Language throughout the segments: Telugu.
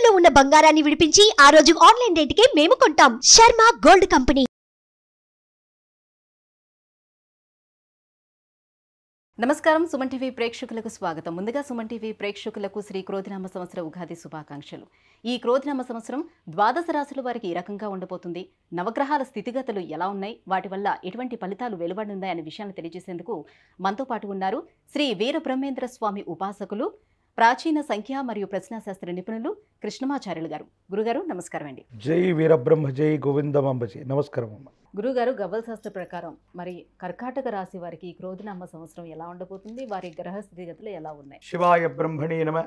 తాకట్టులో ఉన్న బంగారాన్ని విడిపించి ఆ రోజు ఆన్లైన్ రేటుకే మేము కొంటాం. Sharma gold company. నమస్కారం. సుమన్ టీవీ ప్రేక్షకులకు స్వాగతం. ముందుగా సుమన్ టీవీ ప్రేక్షకులకు శ్రీ క్రోధినామ సంవత్సర ఉగాది శుభాకాంక్షలు. ఈ క్రోధినామ సంవత్సరం ద్వాదశ రాశుల వారికి ఈ రకంగా ఉండబోతుంది. నవగ్రహాల స్థితిగతులు ఎలా ఉన్నాయి, వాటి వల్ల ఎటువంటి ఫలితాలు వెలువడున్నాయి అనే విషయాన్ని తెలియజేసేందుకు మనతో పాటు ఉన్నారు శ్రీ వీరబ్రహ్మేంద్ర స్వామి ఉపాసకులు, ప్రాచీన సంఖ్య మరియు ప్రశ్నాశాస్త్ర నిపుణులు కృష్ణమాచార్యులు గారు. గురుగారు నమస్కారం అండి. జై వీరబ్రహ్మ జై గోవిందమాంబజీ. నమస్కారం అమ్మ. గురుగారు, గవ్వల శాస్త్ర ప్రకారం మరి కర్కాటక రాశి వారికి ఈ క్రోధినామ సంవత్సరం ఎలా ఉండబోతుంది, వారి గ్రహ స్థితిగతులు ఎలా ఉన్నాయి? శివాయ బ్రహ్మణే నమ,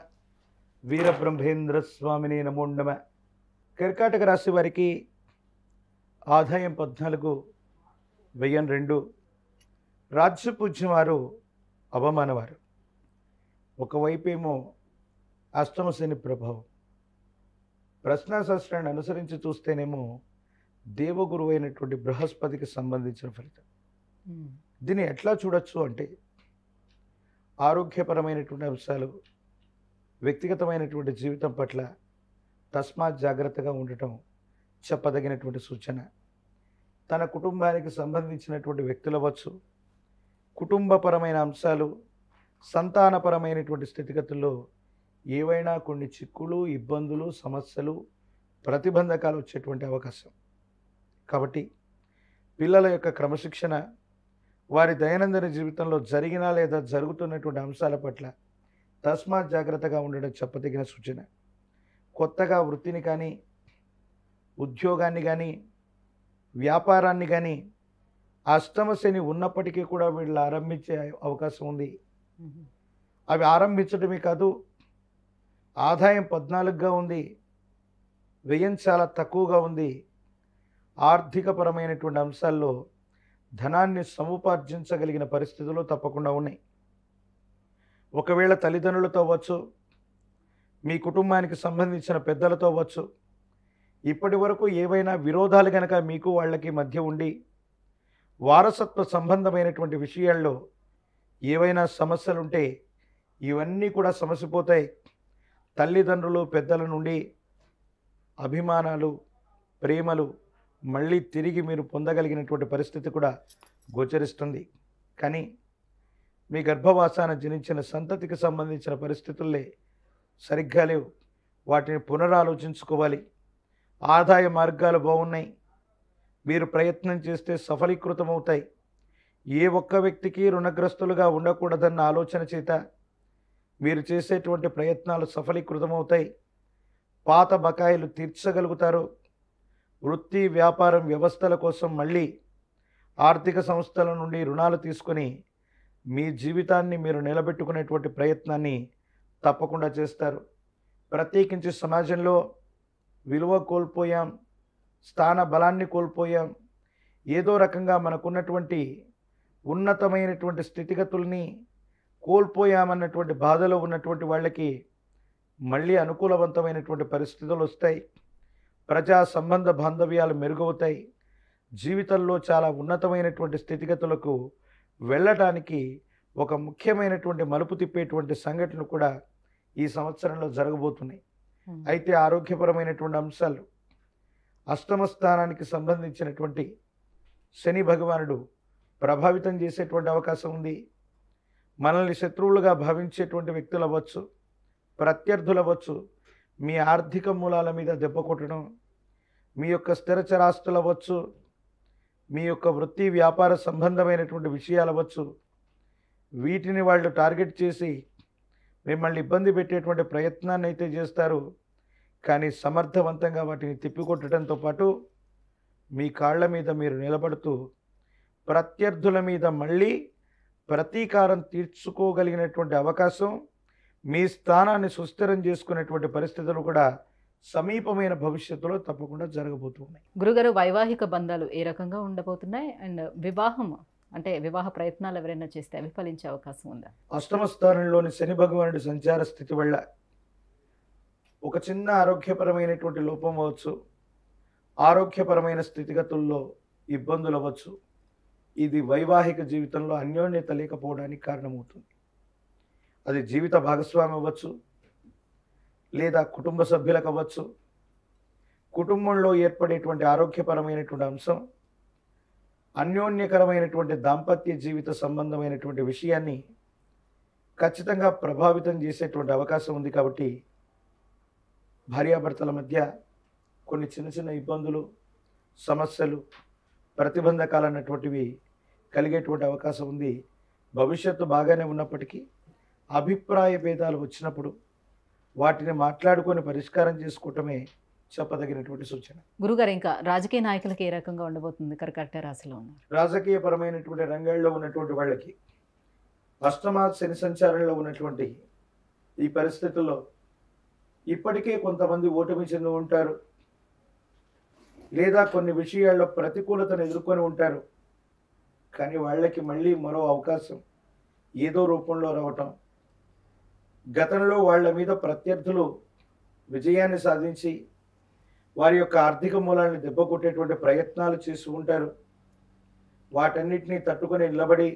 వీరబ్రహ్మేంద్ర స్వామినే నమో నమ. కర్కాటక రాశి వారికి ఆదాయం 14, వ్యయం 2, రాజ్యపూజ్యం వారు, అవమానవారు. ఒకవైపేమో అష్టమ శని ప్రభావం. ప్రశ్నాశాస్త్రాన్ని అనుసరించి చూస్తేనేమో దేవగురువు అయినటువంటి బృహస్పతికి సంబంధించిన ఫలితం. దీన్ని ఎట్లా చూడొచ్చు అంటే ఆరోగ్యపరమైనటువంటి అంశాలు, వ్యక్తిగతమైనటువంటి జీవితం పట్ల తస్మాత్ జాగ్రత్తగా ఉండటం చెప్పదగినటువంటి సూచన. తన కుటుంబానికి సంబంధించినటువంటి వ్యక్తులవచ్చు, కుటుంబపరమైన అంశాలు, సంతానపరమైనటువంటి స్థితిగతుల్లో ఏవైనా కొన్ని చిక్కులు, ఇబ్బందులు, సమస్యలు, ప్రతిబంధకాలు వచ్చేటువంటి అవకాశం. కాబట్టి పిల్లల యొక్క క్రమశిక్షణ, వారి దైనందిన జీవితంలో జరిగిన లేదా జరుగుతున్నటువంటి అంశాల పట్ల తస్మాత్ జాగ్రత్తగా ఉండడం చెప్పదగిన సూచన. కొత్తగా వృత్తిని కానీ, ఉద్యోగాన్ని కానీ, వ్యాపారాన్ని కానీ అష్టమ శని ఉన్నప్పటికీ కూడా వీళ్ళు ఆరంభించే అవకాశం ఉంది. అవి ఆరంభించడమే కాదు, ఆదాయం 14గా ఉంది, వ్యయం చాలా తక్కువగా ఉంది. ఆర్థికపరమైనటువంటి అంశాల్లో ధనాన్ని సముపార్జించగలిగిన పరిస్థితులు తప్పకుండా ఉన్నాయి. ఒకవేళ తల్లిదండ్రులతో అవ్వచ్చు, మీ కుటుంబానికి సంబంధించిన పెద్దలతో అవ్వచ్చు, ఇప్పటి వరకు ఏవైనా విరోధాలు కనుక మీకు వాళ్ళకి మధ్య ఉండి వారసత్వ సంబంధమైనటువంటి విషయాల్లో ఏవైనా సమస్యలుంటే ఇవన్నీ కూడా సమసిపోతాయి. తల్లిదండ్రులు, పెద్దల నుండి అభిమానాలు, ప్రేమలు మళ్ళీ తిరిగి మీరు పొందగలిగినటువంటి పరిస్థితి కూడా గోచరిస్తుంది. కానీ మీ గర్భవాసాన జనించిన సంతతికి సంబంధించిన పరిస్థితుల్లే సరిగ్గా లేవు. వాటిని పునరాలోచించుకోవాలి. ఆదాయ మార్గాలు బాగున్నాయి, మీరు ప్రయత్నం చేస్తే సఫలీకృతమవుతాయి. ఏ ఒక్క వ్యక్తికి రుణగ్రస్తులుగా ఉండకూడదన్న ఆలోచన చేత మీరు చేసేటువంటి ప్రయత్నాలు సఫలీకృతమవుతాయి. పాత బకాయిలు తీర్చగలుగుతారు. వృత్తి, వ్యాపారం, వ్యవస్థల కోసం మళ్ళీ ఆర్థిక సంస్థల నుండి రుణాలు తీసుకొని మీ జీవితాన్ని మీరు నిలబెట్టుకునేటువంటి ప్రయత్నాన్ని తప్పకుండా చేస్తారు. ప్రత్యేకించి సమాజంలో విలువ కోల్పోయాం, స్థాన బలాన్ని కోల్పోయాం, ఏదో రకంగా మనకున్నటువంటి ఉన్నతమైనటువంటి స్థితిగతుల్ని కోల్పోయామన్నటువంటి బాధలో ఉన్నటువంటి వాళ్ళకి మళ్ళీ అనుకూలవంతమైనటువంటి పరిస్థితులు వస్తాయి. ప్రజా సంబంధ బాంధవ్యాలు మెరుగవుతాయి. జీవితంలో చాలా ఉన్నతమైనటువంటి స్థితిగతులకు వెళ్ళటానికి ఒక ముఖ్యమైనటువంటి మలుపు తిప్పేటువంటి సంఘటనలు కూడా ఈ సంవత్సరంలో జరగబోతున్నాయి. అయితే ఆరోగ్యపరమైనటువంటి అంశాలు, అష్టమ స్థానానికి సంబంధించినటువంటి శని భగవానుడు ప్రభావితం చేసేటువంటి అవకాశం ఉంది. మనల్ని శత్రువులుగా భావించేటువంటి వ్యక్తులు అవ్వచ్చు, ప్రత్యర్థులు అవ్వచ్చు, మీ ఆర్థిక మూలాల మీద దెబ్బ కొట్టడం, మీ యొక్క స్థిరచరాస్తులు అవ్వచ్చు, మీ యొక్క వృత్తి వ్యాపార సంబంధమైనటువంటి విషయాలు అవ్వచ్చు, వీటిని వాళ్ళు టార్గెట్ చేసి మిమ్మల్ని ఇబ్బంది పెట్టేటువంటి ప్రయత్నాన్ని అయితే చేస్తారు. కానీ సమర్థవంతంగా వాటిని తిప్పికొట్టడంతో పాటు మీ కాళ్ళ మీద మీరు నిలబడుతూ ప్రత్యర్థుల మీద మళ్ళీ ప్రతీకారం తీర్చుకోగలిగినటువంటి అవకాశం, మీ స్థానాన్ని సుస్థిరం చేసుకునేటువంటి పరిస్థితులు కూడా సమీపమైన భవిష్యత్తులో తప్పకుండా జరగబోతున్నాయి. గురుగారు, వైవాహిక బంధాలు ఏ రకంగా ఉండబోతున్నాయి? అండ్ వివాహం అంటే వివాహ ప్రయత్నాలు ఎవరైనా చేస్తే అవి ఫలించే అవకాశం ఉందా? అష్టమ స్థానంలోని శని భగవానుడి సంచార స్థితి వల్ల ఒక చిన్న ఆరోగ్యపరమైనటువంటి లోపం అవ్వచ్చు, ఆరోగ్యపరమైన స్థితిగతుల్లో ఇబ్బందులు అవ్వచ్చు. ఇది వైవాహిక జీవితంలో అన్యోన్యత లేకపోవడానికి కారణమవుతుంది. అది జీవిత భాగస్వామి అవ్వచ్చు, లేదా కుటుంబ సభ్యులకు అవ్వచ్చు, కుటుంబంలో ఏర్పడేటువంటి ఆరోగ్యపరమైనటువంటి అంశం అన్యోన్యకరమైనటువంటి దాంపత్య జీవిత సంబంధమైనటువంటి విషయాన్ని ఖచ్చితంగా ప్రభావితం చేసేటువంటి అవకాశం ఉంది. కాబట్టి భార్యాభర్తల మధ్య కొన్ని చిన్న చిన్న ఇబ్బందులు, సమస్యలు, ప్రతిబంధకాలు అన్నటువంటివి కలిగేటువంటి అవకాశం ఉంది. భవిష్యత్తు బాగానే ఉన్నప్పటికీ అభిప్రాయ భేదాలు వచ్చినప్పుడు వాటిని మాట్లాడుకొని పరిష్కారం చేసుకోవటమే చెప్పదగినటువంటి సూచన. గురుగారు, ఇంకా రాజకీయ నాయకులకి ఏ రకంగా ఉండబోతుంది? కర్కాటక రాశిలో ఉన్నారు. రాజకీయపరమైనటువంటి రంగాల్లో ఉన్నటువంటి వాళ్ళకి అష్టమ శని సంచారంలో ఉన్నటువంటి ఈ పరిస్థితుల్లో ఇప్పటికే కొంతమంది ఓటమి చెంది ఉంటారు, లేదా కొన్ని విషయాల్లో ప్రతికూలతను ఎదుర్కొని ఉంటారు. కానీ వాళ్ళకి మళ్ళీ మరో అవకాశం ఏదో రూపంలో రావటం, గతంలో వాళ్ళ మీద ప్రత్యర్థులు విజయాన్ని సాధించి వారి యొక్క ఆర్థిక మూలాన్ని దెబ్బకొట్టేటువంటి ప్రయత్నాలు చేస్తూ ఉంటారు. వాటన్నిటినీ తట్టుకొని నిలబడి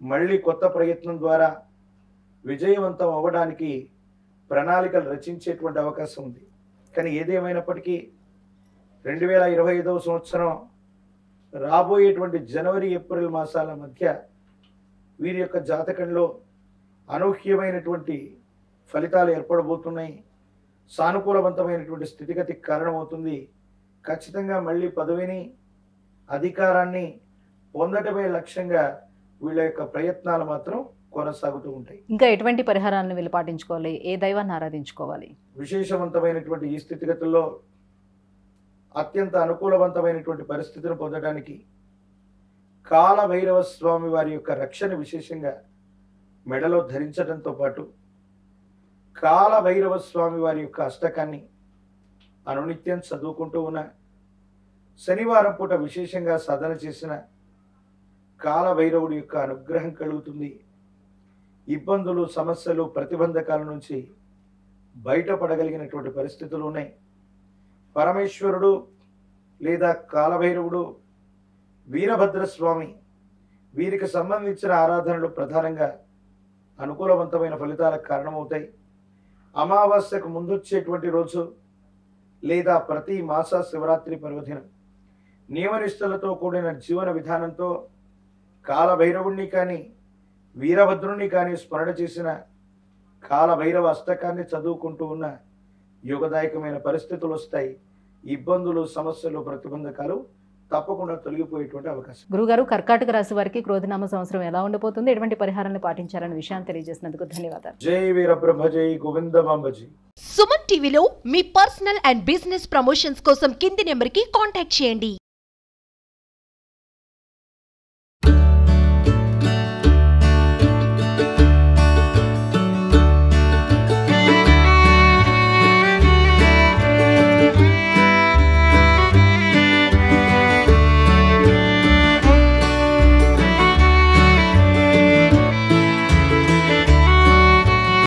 మళ్ళీ కొత్త ప్రయత్నం ద్వారా విజయవంతం అవ్వడానికి ప్రణాళికలు రచించేటువంటి అవకాశం ఉంది. కానీ ఏదేమైనప్పటికీ 2025వ సంవత్సరం రాబోయేటువంటి జనవరి, ఏప్రిల్ మాసాల మధ్య వీరి యొక్క జాతకంలో అనూహ్యమైనటువంటి ఫలితాలు ఏర్పడబోతున్నాయి. సానుకూలవంతమైనటువంటి స్థితిగతికి కారణమవుతుంది. ఖచ్చితంగా మళ్ళీ పదవిని, అధికారాన్ని పొందటమే లక్ష్యంగా వీళ్ళ యొక్క ప్రయత్నాలు మాత్రం కొనసాగుతూ ఉంటాయి. ఇంకా ఎటువంటి పరిహారాలను వీళ్ళు పాటించుకోవాలి? ఏ దైవాన్ని ఆరాధించుకోవాలి? విశేషవంతమైనటువంటి ఈ స్థితిగతుల్లో అత్యంత అనుకూలవంతమైనటువంటి పరిస్థితిని పొందడానికి కాలభైరవ స్వామి వారి యొక్క రక్షణ విశేషంగా మెడలో ధరించడంతో పాటు కాలభైరవ స్వామి వారి యొక్క అష్టకాన్ని అనునిత్యం చదువుకుంటూ ఉన్న, శనివారం పూట విశేషంగా సాధన చేసిన కాలభైరవుడి యొక్క అనుగ్రహం కలుగుతుంది. ఇబ్బందులు, సమస్యలు, ప్రతిబంధకాల నుంచి బయటపడగలిగినటువంటి పరిస్థితులు ఉన్నాయి. పరమేశ్వరుడు లేదా కాలభైరవుడు, వీరభద్రస్వామి వీరికి సంబంధించిన ఆరాధనలు ప్రధానంగా అనుకూలవంతమైన ఫలితాలకు కారణమవుతాయి. అమావాస్యకు ముందొచ్చేటువంటి రోజు లేదా ప్రతి మాస శివరాత్రి పర్వదినం నియమనిష్టలతో కూడిన జీవన విధానంతో కాలభైరవుణ్ణి కానీ వీరభద్రుణ్ణి కానీ స్మరణ చేసిన కాలభైరవ అష్టకాన్ని చదువుకుంటూ ఉన్న యోగదాయకమైన పరిస్థితులు వస్తాయి. ఇబ్బందులు, సమస్యలు, ప్రతిబంధకాలు తప్పకుండా తొలగిపోయేటువంటి అవకాశం. గురుగారు, కర్కాటక రాశి వారికి క్రోధినామ సంవత్సరం ఎలా ఉండబోతుంది, ఎటువంటి పరిహారాన్ని పాటించాలనే విషయాన్ని తెలియజేసినందుకు ధన్యవాదాలు. జై వీరబ్రహ్మ, జై గోవిందమాంబజీ. సుమన్ టీవీలో మీ పర్సనల్ అండ్ బిజినెస్ ప్రమోషన్స్ కోసం కింది నెంబర్కి కాంటాక్ట్ చేయండి.